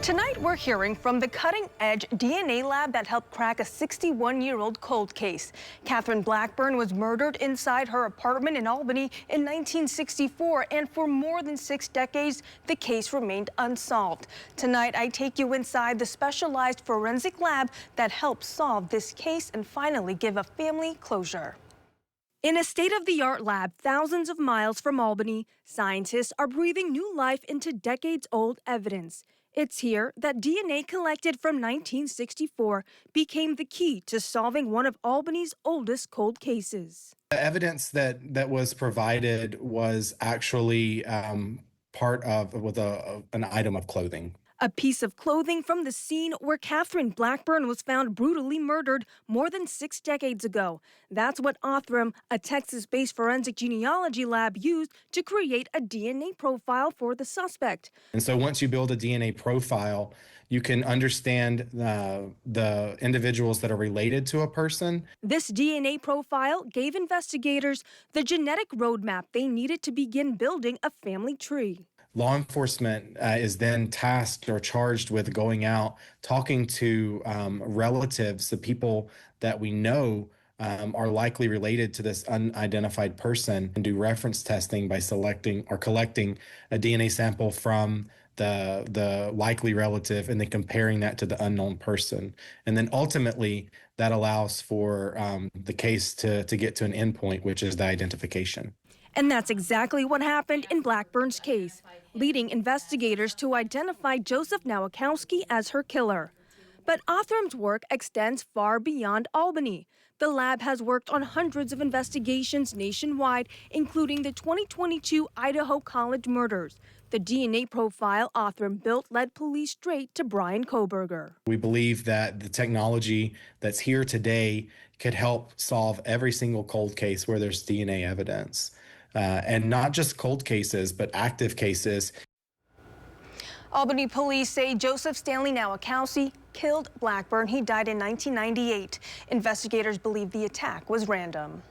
Tonight, we're hearing from the cutting-edge DNA lab that helped crack a 61-year-old cold case. Catherine Blackburn was murdered inside her apartment in Albany in 1964, and for more than 6 decades, the case remained unsolved. Tonight, I take you inside the specialized forensic lab that helped solve this case and finally give a family closure. In a state-of-the-art lab thousands of miles from Albany, scientists are breathing new life into decades-old evidence. It's here that DNA collected from 1964 became the key to solving one of Albany's oldest cold cases. The evidence that was provided was actually part of an item of clothing. A piece of clothing from the scene where Catherine Blackburn was found brutally murdered more than 6 decades ago. That's what Othram, a Texas-based forensic genealogy lab, used to create a DNA profile for the suspect. And so once you build a DNA profile, you can understand the individuals that are related to a person. This DNA profile gave investigators the genetic roadmap they needed to begin building a family tree. Law enforcement is then tasked or charged with going out, talking to relatives, the people that we know are likely related to this unidentified person, and do reference testing by selecting or collecting a DNA sample from the likely relative and then comparing that to the unknown person. And then ultimately that allows for the case to get to an endpoint, which is the identification. And that's exactly what happened in Blackburn's case, leading investigators to identify Joseph Nowakowski as her killer. But Othram's work extends far beyond Albany. The lab has worked on hundreds of investigations nationwide, including the 2022 Idaho College murders. The DNA profile Othram built led police straight to Brian Koberger. We believe that the technology that's here today could help solve every single cold case where there's DNA evidence. And not just cold cases, but active cases. Albany police say Joseph Stanley Nowakowski killed Blackburn. He died in 1998. Investigators believe the attack was random.